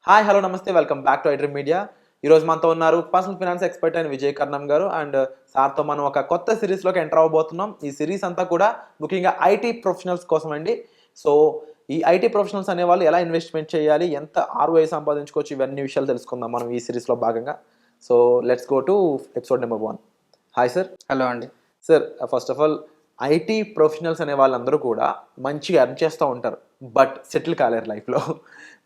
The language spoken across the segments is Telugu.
హాయ్ హలో నమస్తే welcome back to iDream media. ఈరోజు మనతో ఉన్నారు పర్సనల్ ఫినాన్స్ ఎక్స్పర్ట్ అయిన విజయ్ కర్ణం గారు. అండ్ సార్తో మనం ఒక కొత్త సిరీస్లోకి ఎంటర్ అవ్వబోతున్నాం. ఈ సిరీస్ అంతా కూడా ముఖ్యంగా ఐటీ ప్రొఫెషనల్స్ కోసం అండి. సో ఈ ఐటీ ప్రొఫెషనల్స్ అనేవాళ్ళు ఎలా ఇన్వెస్ట్మెంట్ చేయాలి, ఎంత ఆర్ఓఐ సంపాదించుకోవచ్చు, ఇవన్నీ విషయాలు తెలుసుకుందాం మనం ఈ సిరీస్లో భాగంగా. So let's go to episode number 1. Hi sir. Hello అండి. Sir, first of all IT professionals అనే వాళ్ళందరూ కూడా మంచిగా ఎర్న్ చేస్తూ ఉంటారు, బట్ సెటిల్ కాలేరు లైఫ్లో.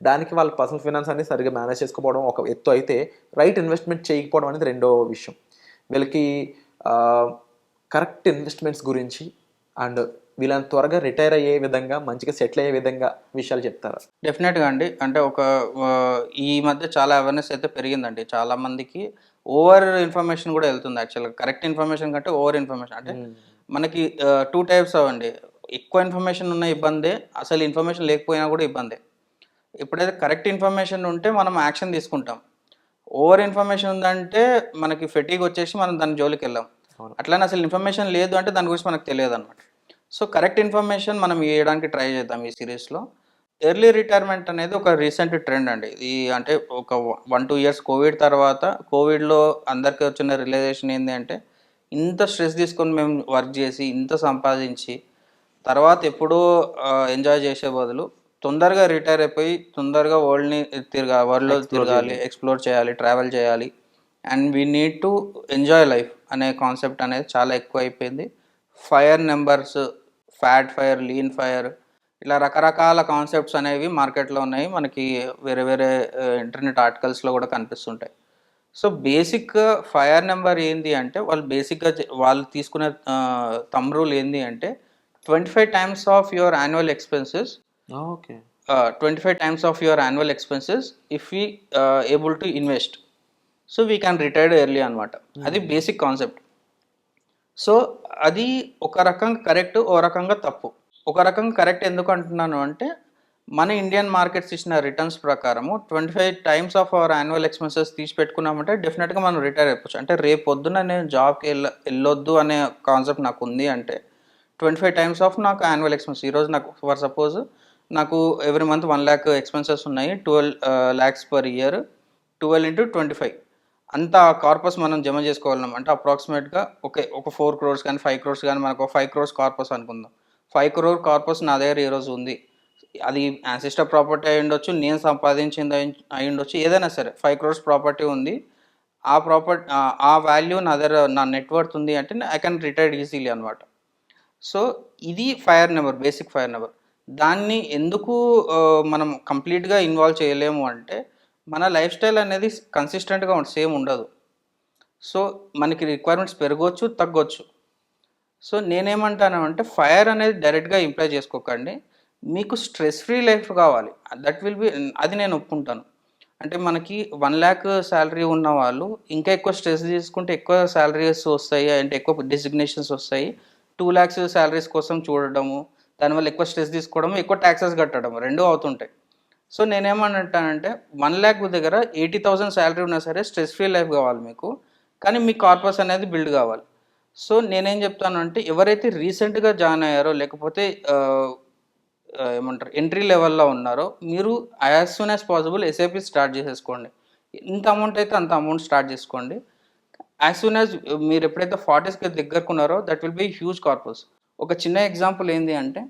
దానికి వాళ్ళ పర్సనల్ ఫినాన్స్ అనేది సరిగ్గా మేనేజ్ చేసుకోవడం ఒక ఎత్తు అయితే, రైట్ ఇన్వెస్ట్మెంట్ చేయకపోవడం అనేది రెండో విషయం. వీళ్ళకి కరెక్ట్ ఇన్వెస్ట్మెంట్స్ గురించి అండ్ వీళ్ళని త్వరగా రిటైర్ అయ్యే విధంగా, మంచిగా సెటిల్ అయ్యే విధంగా విషయాలు చెప్తారా? డెఫినెట్గా అండి. అంటే ఈ మధ్య చాలా అవేర్నెస్ అయితే పెరిగిందండి. చాలామందికి ఓవర్ ఇన్ఫర్మేషన్ కూడా వెళ్తుంది. యాక్చువల్గా కరెక్ట్ ఇన్ఫర్మేషన్ కంటే ఓవర్ ఇన్ఫర్మేషన్. అంటే మనకి 2 టైప్స్ అవండి. ఎక్కువ ఇన్ఫర్మేషన్ ఉన్న ఇబ్బందే, అసలు ఇన్ఫర్మేషన్ లేకపోయినా కూడా ఇబ్బందే. ఎప్పుడైతే కరెక్ట్ ఇన్ఫర్మేషన్ ఉంటే మనం యాక్షన్ తీసుకుంటాం. ఓవర్ ఇన్ఫర్మేషన్ ఉందంటే మనకి ఫెటీగ్ వచ్చేసి మనం దాని జోలికి వెళ్ళాం. అట్లానే అసలు ఇన్ఫర్మేషన్ లేదు అంటే దాని గురించి మనకు తెలియదు అనమాట. సో కరెక్ట్ ఇన్ఫర్మేషన్ మనం ఇవ్వడానికి ట్రై చేద్దాం ఈ సిరీస్లో. ఎర్లీ రిటైర్మెంట్ అనేది ఒక రీసెంట్ ట్రెండ్ అండి. అంటే ఒక 1-2 ఇయర్స్ కోవిడ్ తర్వాత, కోవిడ్లో అందరికీ వచ్చిన రియలైజేషన్ ఏంటి అంటే, ఇంత స్ట్రెస్ తీసుకొని మేము వర్క్ చేసి ఇంత సంపాదించి తర్వాత ఎప్పుడూ ఎంజాయ్ చేసే బదులు తొందరగా రిటైర్ అయిపోయి తొందరగా వరల్డ్లో తిరగాలి, ఎక్స్ప్లోర్ చేయాలి, ట్రావెల్ చేయాలి, and we need to enjoy life అనే కాన్సెప్ట్ అనేది చాలా ఎక్కువ అయిపోయింది. Fire numbers, fat fire, lean fire, ఇలా రకరకాల కాన్సెప్ట్స్ అనేవి మార్కెట్లో ఉన్నాయి. మనకి వేరే వేరే ఇంటర్నెట్ ఆర్టికల్స్లో కూడా కనిపిస్తుంటాయి. సో బేసిక్ ఫైర్ నెంబర్ ఏంది అంటే, వాళ్ళు తీసుకునే థంబ్ రూల్ ఏంది అంటే 25 times of your annual expenses. Okay. 25 times of your annual expenses if we able to invest, so we can retired early అనమాట. అది బేసిక్ కాన్సెప్ట్. సో అది ఒక రకంగా కరెక్ట్, ఓ రకంగా తప్పు. ఒక రకంగా కరెక్ట్ ఎందుకు అంటున్నాను అంటే, మన ఇండియన్ మార్కెట్స్ ఇచ్చిన రిటర్న్స్ ప్రకారము 25 times of our annual expenses తీసి పెట్టుకున్నామంటే డెఫినెట్గా మనం రిటైర్ అయిపోవచ్చు. అంటే రేపు పొద్దున్న నేను జాబ్కి వెళ్ళొద్దు అనే కాన్సెప్ట్ నాకు ఉంది అంటే 25 టైమ్స్ ఆఫ్ నాకు యాన్యువల్ ఎక్స్పెన్సెస్. ఈరోజు నాకు ఫర్ సపోజ్ నాకు ఎవ్రీ మంత్ 1 lakh ఎక్స్పెన్సెస్ ఉన్నాయి. 12 lakhs పర్ ఇయర్. 12 into 25 అంత కార్పస్ మనం జమ చేసుకోగలం. అంటే అప్రాక్సిమేట్గా ఒక 4 crores కానీ 5 crores కానీ, మనకు 5 crores కార్పస్ అనుకుందాం. 5 crore కార్పస్ నా దగ్గర ఈరోజు ఉంది. అది యాన్సిస్టర్ ప్రాపర్టీ అయి ఉండొచ్చు, నేను సంపాదించింది అయి ఉండొచ్చు, ఏదైనా సరే 5 crores ప్రాపర్టీ ఉంది. ఆ వాల్యూ నా దగ్గర, నా నెట్వర్త్ ఉంది అంటే ఐ కెన్ రిటైర్డ్ ఈజీలీ అనమాట. సో ఇది fire number, basic fire number. దాన్ని ఎందుకు మనం కంప్లీట్గా ఇన్వాల్వ్ చేయలేము అంటే, మన లైఫ్ స్టైల్ అనేది కన్సిస్టెంట్గా సేమ్ ఉండదు. సో మనకి రిక్వైర్మెంట్స్ పెరగవచ్చు, తగ్గొచ్చు. సో నేనేమంటాను అంటే, ఫైర్ అనేది డైరెక్ట్గా ఇంప్లై చేసుకోకండి. మీకు స్ట్రెస్ ఫ్రీ లైఫ్ కావాలి, దట్ విల్ బి, అది నేను ఒప్పుకుంటాను. అంటే మనకి 1 lakh శాలరీ ఉన్న వాళ్ళు ఇంకా ఎక్కువ స్ట్రెస్ తీసుకుంటే ఎక్కువ శాలరీస్ వస్తాయి, అంటే ఎక్కువ డెసిగ్నేషన్స్ వస్తాయి. 2 lakhs శాలరీస్ కోసం చూడడము, దానివల్ల ఎక్కువ స్ట్రెస్ తీసుకోవడము, ఎక్కువ ట్యాక్సెస్ కట్టడం, రెండూ అవుతుంటాయి. సో నేనేమంటానంటే, 1 lakh దగ్గర 80,000 శాలరీ ఉన్నా సరే స్ట్రెస్ ఫ్రీ లైఫ్ కావాలి మీకు, కానీ మీ కార్పస్ అనేది బిల్డ్ కావాలి. సో నేనేం చెప్తాను అంటే, ఎవరైతే రీసెంట్గా జాయిన్ అయ్యారో, లేకపోతే ఏమంటారు ఎంట్రీ లెవెల్లో ఉన్నారో, మీరు as soon as possible SIP start చేసేసుకోండి. ఎంత అమౌంట్ అయితే అంత అమౌంట్ స్టార్ట్ చేసుకోండి. యాజ్ సూన్ యాజ్ మీరు ఎప్పుడైతే 40స్కి దగ్గరకున్నారో, that will be huge corpus. ఒక చిన్న ఎగ్జాంపుల్ ఏంటి అంటే,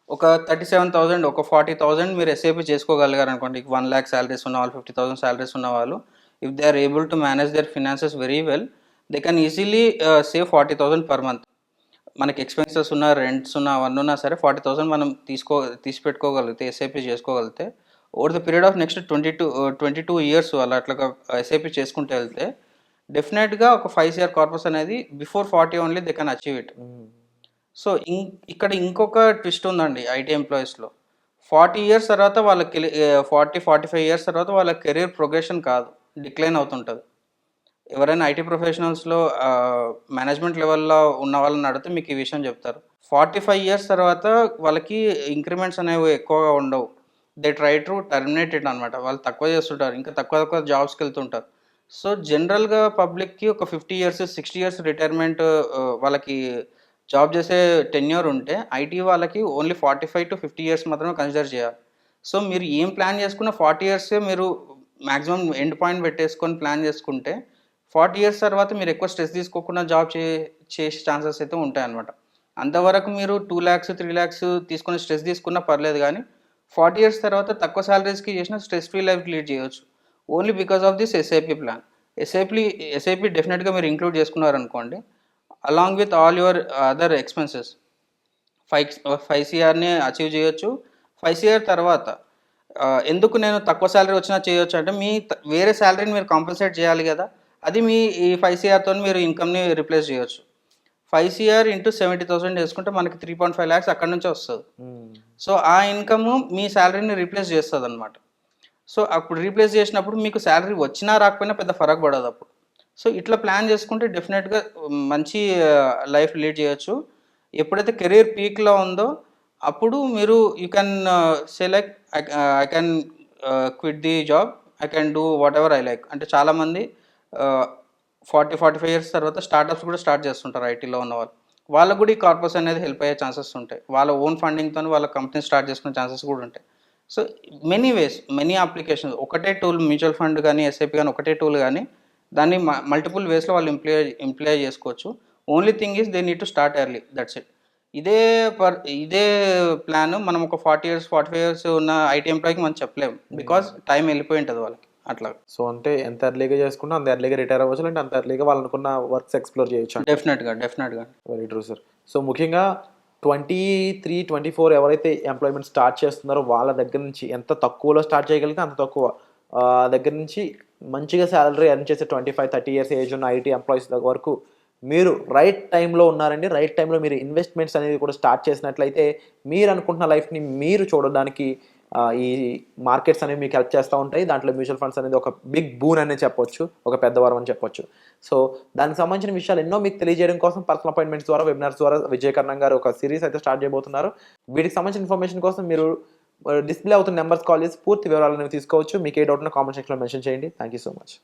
ఒక 37,000, ఒక 40,000 మీరు ఎస్ఐపి చేసుకోగలిగారు అనుకోండి. 1 lakh శాలరీస్ ఉన్న వాళ్ళు, 50,000 శాలరీస్ ఉన్న వాళ్ళు, if they are able to manage their finances very well, they can easily save 40,000 per month. మనకి ఎక్స్పెన్సెస్ ఉన్న, రెంట్స్ ఉన్న, అవన్నీ ఉన్నా సరే 40,000 మనం తీసి పెట్టుకోగలిగితే, ఎస్ఐపి చేసుకోగలిగితే, over the period of next 22 years అట్లా ఎస్ఐపి చేసుకుంటూ వెళ్తే, డెఫినెట్గా ఒక 5 year కార్పస్ అనేది before 40 only they can achieve it. So ఇక్కడ ఇంకొక ట్విస్ట్ ఉందండి ఐటీ ఎంప్లాయీస్లో. 40 years తర్వాత వాళ్ళకి 45 years తర్వాత వాళ్ళ కెరీర్ ప్రోగ్రెషన్ కాదు, డిక్లైన్ అవుతుంటుంది. ఎవరైనా ఐటీ ప్రొఫెషనల్స్లో మేనేజ్మెంట్ లెవెల్లో ఉన్న వాళ్ళని అడిగితే మీకు ఈ విషయం చెప్తారు. 45 years తర్వాత వాళ్ళకి ఇంక్రిమెంట్స్ అనేవి ఎక్కువగా ఉండవు. They try to terminate it అనమాట. వాళ్ళు తక్కువ చేస్తుంటారు, ఇంకా తక్కువ జాబ్స్కి వెళ్తుంటారు. సో జనరల్గా పబ్లిక్కి ఒక 50 years 60 years రిటైర్మెంట్ వాళ్ళకి జాబ్ చేసే టెన్యూర్ ఉంటే ఐటీ వాళ్ళకి ఓన్లీ 45 to 50 ఇయర్స్ మాత్రమే కన్సిడర్ చేయాలి. సో మీరు ఏం ప్లాన్ చేసుకున్న 40 ఇయర్సే మీరు మాక్సిమం ఎండ్ పాయింట్ పెట్టేసుకొని ప్లాన్ చేసుకుంటే 40 ఇయర్స్ తర్వాత మీరు ఎక్కువ స్ట్రెస్ తీసుకోకుండా జాబ్ చేసే ఛాన్సెస్ అయితే ఉంటాయన్నమాట. అంతవరకు మీరు 2 lakhs 3 lakhs తీసుకొని స్ట్రెస్ తీసుకున్నా పర్లేదు కానీ 40 ఇయర్స్ తర్వాత తక్కువ సాలరీస్కి చేసిన స్ట్రెస్ ఫ్రీ లైఫ్ లీడ్ చేయొచ్చు. Only because of this SIP plan. SIP డెఫినెట్గా మీరు ఇంక్లూడ్ చేసుకున్నారనుకోండి, along with all your other expenses 5 CRని అచీవ్ చేయొచ్చు. 5 CR తర్వాత ఎందుకు నేను తక్కువ శాలరీ వచ్చినా చేయొచ్చు అంటే వేరే శాలరీని మీరు కాంపెన్సేట్ చేయాలి కదా, అది మీ ఈ 5 CRతో మీరు ఇన్కమ్ని రిప్లేస్ చేయొచ్చు. 5 CR ఇంటూ 70,000 వేసుకుంటే మనకి 3.5 lakhs అక్కడి నుంచే వస్తుంది. సో ఆ ఇన్కమ్ మీ శాలరీని రీప్లేస్ చేస్తుంది అనమాట. సో అప్పుడు రీప్లేస్ చేసినప్పుడు మీకు శాలరీ వచ్చినా రాకపోయినా పెద్ద ఫరక్ పడదు అప్పుడు. సో ఇట్లా ప్లాన్ చేసుకుంటే డెఫినెట్గా మంచి లైఫ్ లీడ్ చేయొచ్చు. ఎప్పుడైతే కెరీర్ పీక్లో ఉందో అప్పుడు మీరు you can say like I can quit the job, I can do what ever I like. అంటే చాలామంది 40-45 ఇయర్స్ తర్వాత స్టార్టప్స్ కూడా స్టార్ట్ చేస్తుంటారు ఐటీలో ఉన్న వాళ్ళు. వాళ్ళకు కూడా ఈ కార్పస్ అనేది హెల్ప్ అయ్యే ఛాన్సెస్ ఉంటాయి. వాళ్ళ ఓన్ ఫండింగ్తో వాళ్ళ కంపెనీ స్టార్ట్ చేసుకునే ఛాన్సెస్ కూడా ఉంటాయి. So many ways, many applications. ఒకటే టూల్, మ్యూచువల్ ఫండ్ కానీ ఎస్ఐపి కానీ ఒకటే టూల్ కానీ దాన్ని మల్టిపుల్ వేస్లో వాళ్ళు ఎంప్లాయ్ చేసుకోవచ్చు. Only thing is they need to start early, that's it. ఇదే ప్లాన్ మనం ఒక 40 ఇయర్స్ 45 ఇయర్స్ ఉన్న ఐటీ ఎంప్లాయ్కి మనం చెప్పలేము, బికాస్ టైం వెళ్ళిపోయి ఉంటుంది వాళ్ళకి అట్లా. సో అంటే ఎంత ఎర్లీగా చేసుకున్నా అంత ఎర్లీగా రిటైర్ అవ్వచ్చు, అంటే అంత ఎర్లీగా వాళ్ళు అనుకున్న వర్క్స్ ఎక్స్ప్లోర్ చేయొచ్చు. డెఫినెట్గా. Very true sir. సో ముఖ్యంగా 23-24 ఎవరైతే ఎంప్లాయ్మెంట్ స్టార్ట్ చేస్తున్నారో వాళ్ళ దగ్గర నుంచి ఎంత తక్కువలో స్టార్ట్ చేయగలిగితే అంత తక్కువ దగ్గర నుంచి మంచిగా శాలరీ ఎర్న్ చేసే 25-30 ఇయర్స్ ఏజ్ ఉన్న ఐటీ ఎంప్లాయీస్ వరకు మీరు రైట్ టైంలో ఉన్నారండి. రైట్ టైంలో మీరు ఇన్వెస్ట్మెంట్స్ అనేది కూడా స్టార్ట్ చేసినట్లయితే మీరు అనుకుంటున్న లైఫ్ని మీరు చూడడానికి ఈ మార్కెట్స్ అనేవి మీకు హెల్ప్ చేస్తూ ఉంటాయి. దాంట్లో మ్యూచువల్ ఫండ్స్ అనేది ఒక బిగ్ బూన్ అనేది చెప్పొచ్చు, ఒక పెద్ద వరం అని చెప్పొచ్చు. సో దానికి సంబంధించిన విషయాలు ఎన్నో మీకు తెలియజేయడం కోసం పర్సనల్ అపాయింట్మెంట్స్ ద్వారా, వెబినార్స్ ద్వారా విజయ్ కర్ణం గారు ఒక సిరీస్ అయితే స్టార్ట్ చేయబోతున్నారు. వీటికి సంబంధించిన ఇన్ఫర్మేషన్ కోసం మీరు డిస్ప్లే అవుతున్న నెంబర్స్ కాల్ చేసి పూర్తి వివరాలను తీసుకోవచ్చు. మీకు ఏ డౌట్ ఉన్నా కామెంట్ సెక్షన్లో మెన్షన్ చేయండి. Thank you so much.